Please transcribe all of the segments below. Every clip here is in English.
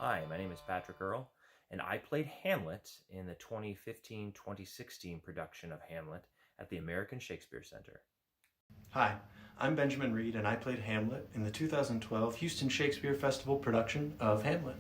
Hi, my name is Patrick Earl, and I played Hamlet in the 2015-2016 production of Hamlet at the American Shakespeare Center. Hi, I'm Benjamin Reed, and I played Hamlet in the 2012 Houston Shakespeare Festival production of Hamlet.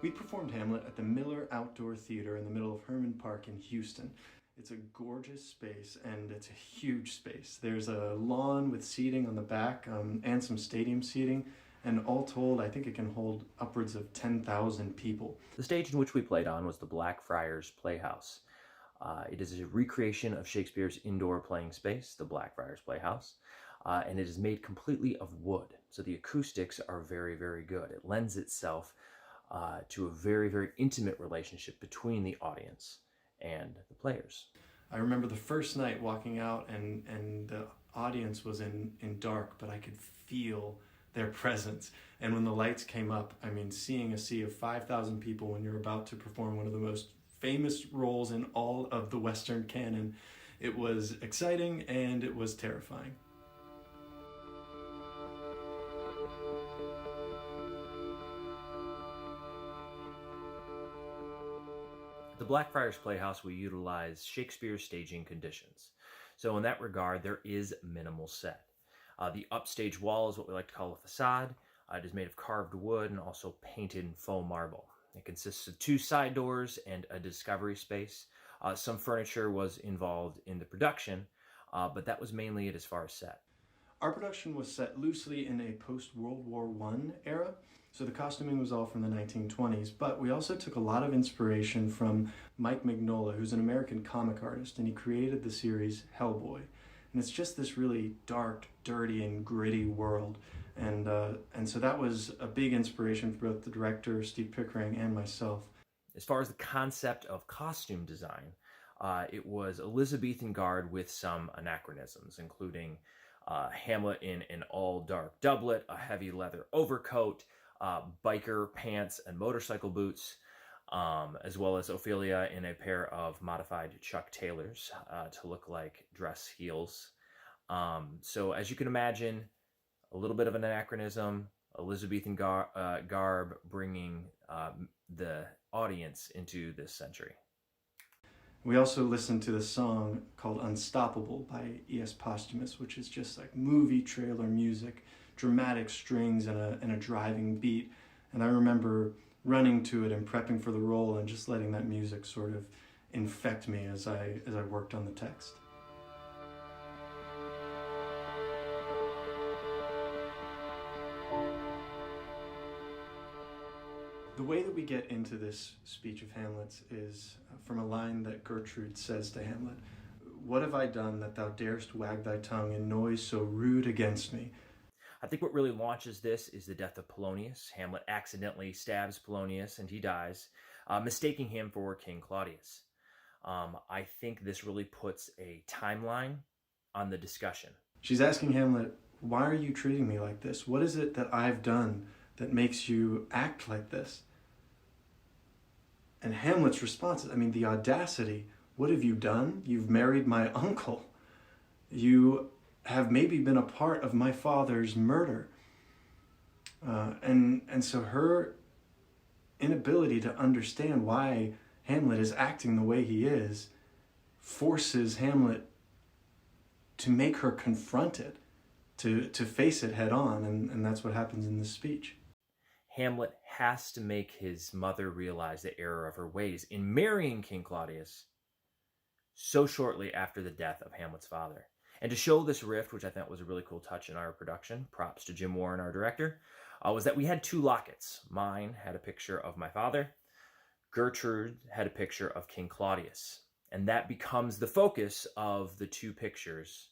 We performed Hamlet at the Miller Outdoor Theater in the middle of Herman Park in Houston. It's a gorgeous space, and it's a huge space. There's a lawn with seating on the back and some stadium seating, and all told, I think it can hold upwards of 10,000 people. The stage in which we played on was the Blackfriars Playhouse. It is a recreation of Shakespeare's indoor playing space, the Blackfriars Playhouse, and it is made completely of wood, so the acoustics are very, very good. It lends itself to a very, very intimate relationship between the audience and the players. I remember the first night walking out and the audience was in dark, but I could feel their presence. And when the lights came up, I mean, seeing a sea of 5,000 people when you're about to perform one of the most famous roles in all of the Western canon, it was exciting and it was terrifying. At the Blackfriars Playhouse, we utilize Shakespeare's staging conditions. So in that regard, there is minimal set. The upstage wall is what we like to call a facade. It is made of carved wood and also painted in faux marble. It consists of 2 side doors and a discovery space. Some furniture was involved in the production, but that was mainly it as far as set. Our production was set loosely in a post-World War I era, so the costuming was all from the 1920s, but we also took a lot of inspiration from Mike Mignola, who's an American comic artist, and he created the series Hellboy. And it's just this really dark, dirty, and gritty world. And so that was a big inspiration for both the director, Steve Pickering, and myself. As far as the concept of costume design, it was Elizabethan garb with some anachronisms, including Hamlet in an all-dark doublet, a heavy leather overcoat, biker pants and motorcycle boots, as well as Ophelia in a pair of modified Chuck Taylors to look like dress heels. So as you can imagine, a little bit of an anachronism, Elizabethan garb bringing the audience into this century. We also listened to the song called Unstoppable by E.S. Posthumous, which is just like movie trailer music, dramatic strings and a driving beat. And I remember running to it and prepping for the role and just letting that music sort of infect me as I worked on the text. The way that we get into this speech of Hamlet's is from a line that Gertrude says to Hamlet, "What have I done that thou darest wag thy tongue in noise so rude against me?" I think what really launches this is the death of Polonius. Hamlet accidentally stabs Polonius and he dies, mistaking him for King Claudius. I think this really puts a timeline on the discussion. She's asking Hamlet, "Why are you treating me like this? What is it that I've done that makes you act like this?" And Hamlet's response is, I mean, the audacity. What have you done? You've married my uncle. You have maybe been a part of my father's murder. And so her inability to understand why Hamlet is acting the way he is forces Hamlet to make her confront it, to face it head on, and that's what happens in this speech. Hamlet has to make his mother realize the error of her ways in marrying King Claudius so shortly after the death of Hamlet's father. And to show this rift, which I thought was a really cool touch in our production, props to Jim Warren, our director, was that we had 2 lockets. Mine had a picture of my father. Gertrude had a picture of King Claudius. And that becomes the focus of the 2 pictures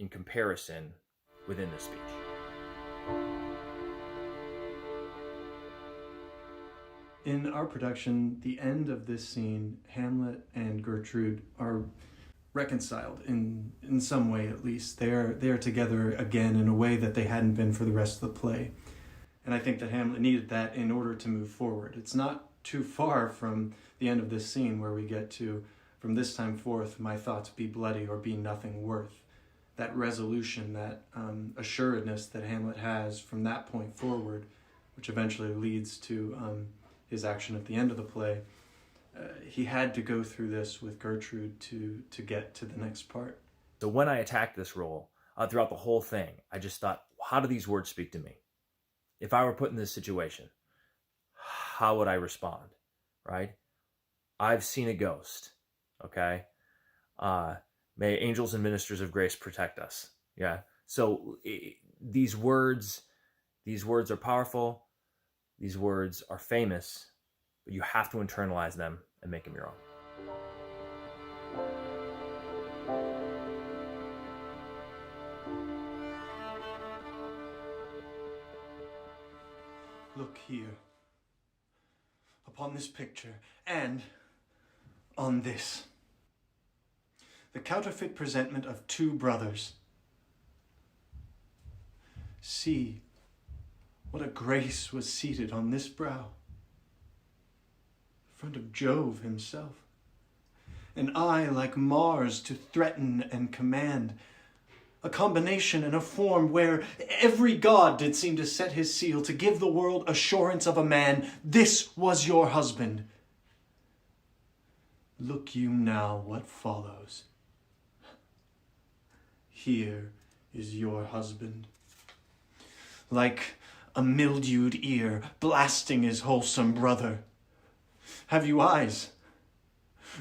in comparison within the speech. In our production, the end of this scene, Hamlet and Gertrude are reconciled in some way, at least. They're together again in a way that they hadn't been for the rest of the play. And I think that Hamlet needed that in order to move forward. It's not too far from the end of this scene where we get to From this time forth, my thoughts be bloody or be nothing worth. That resolution, that assuredness that Hamlet has from that point forward, which eventually leads to his action at the end of the play, he had to go through this with Gertrude to get to the next part. So when I attacked this role, throughout the whole thing, I just thought, how do these words speak to me? If I were put in this situation, how would I respond, right? I've seen a ghost, okay? May angels and ministers of grace protect us, yeah? So these words are powerful, these words are famous, but you have to internalize them and make them your own. Look here, upon this picture, and on this. The counterfeit presentment of two brothers. See what a grace was seated on this brow, in front of Jove himself. An eye like Mars to threaten and command, a combination and a form where every god did seem to set his seal to give the world assurance of a man. This was your husband. Look you now what follows. Here is your husband. Like a mildewed ear blasting his wholesome brother. Have you eyes?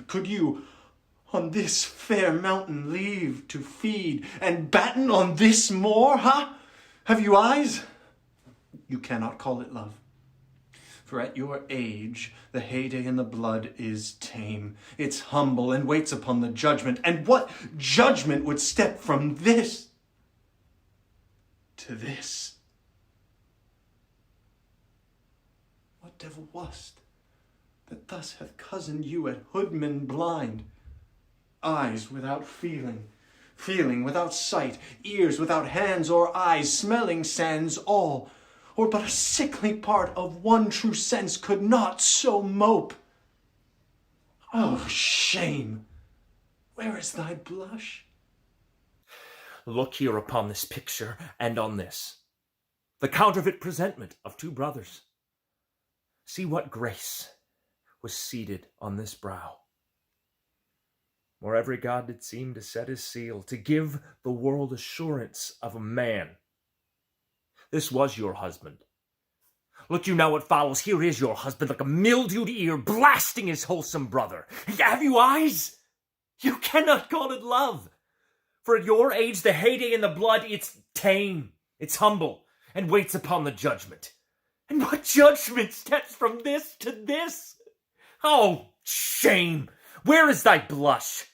Could you on this fair mountain leave to feed and batten on this moor, huh? Have you eyes? You cannot call it love. For at your age, the heyday in the blood is tame. It's humble and waits upon the judgment. And what judgment would step from this to this? What devil wast that thus hath cozened you at hoodman blind? Eyes without feeling, feeling without sight, ears without hands or eyes, smelling sans all, or but a sickly part of one true sense could not so mope. Oh, shame! Where is thy blush? Look here upon this picture and on this, the counterfeit presentment of two brothers. See what grace was seated on this brow, where every god did seem to set his seal, to give the world assurance of a man. This was your husband. Look you now what follows. Here is your husband, like a mildewed ear, blasting his wholesome brother. Have you eyes? You cannot call it love. For at your age, the heyday in the blood, it's tame, it's humble, and waits upon the judgment. And what judgment steps from this to this? Oh, shame! Where is thy blush?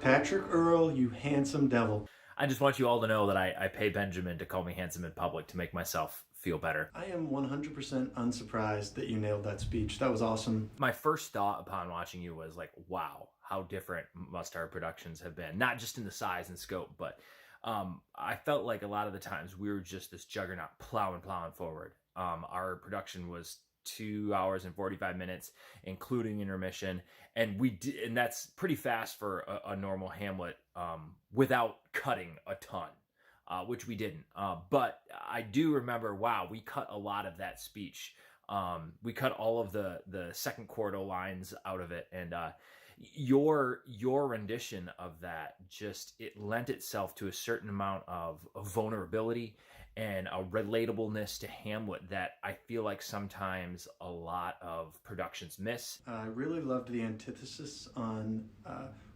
Patrick Earl, you handsome devil. I just want you all to know that I pay Benjamin to call me handsome in public to make myself feel better. I am 100% unsurprised that you nailed that speech. That was awesome. My first thought upon watching you was like, wow, how different must our productions have been. Not just in the size and scope, but I felt like a lot of the times we were just this juggernaut plowing forward. Our production was 2 hours and 45 minutes, including intermission. And and that's pretty fast for a normal Hamlet without cutting a ton, which we didn't. But I do remember, wow, we cut a lot of that speech. We cut all of the second quarto lines out of it. And your rendition of that, just it lent itself to a certain amount of vulnerability and a relatableness to Hamlet that I feel like sometimes a lot of productions miss. I really loved the antithesis on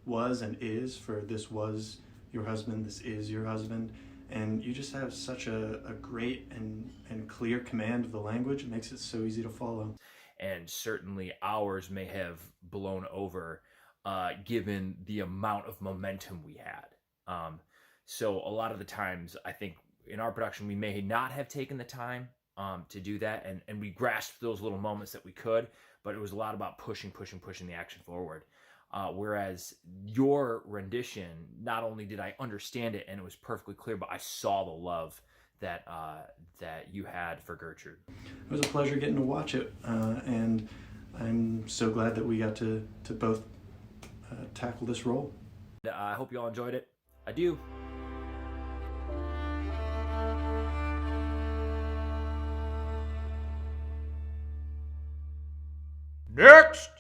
was and is, for this was your husband, this is your husband. And you just have such a great and clear command of the language. It makes it so easy to follow. And certainly ours may have blown over given the amount of momentum we had. So a lot of the times, I think in our production, we may not have taken the time to do that, and we grasped those little moments that we could, but it was a lot about pushing the action forward. Whereas your rendition, not only did I understand it and it was perfectly clear, but I saw the love that you had for Gertrude. It was a pleasure getting to watch it, and I'm so glad that we got to both tackle this role. I hope you all enjoyed it. I do. Next!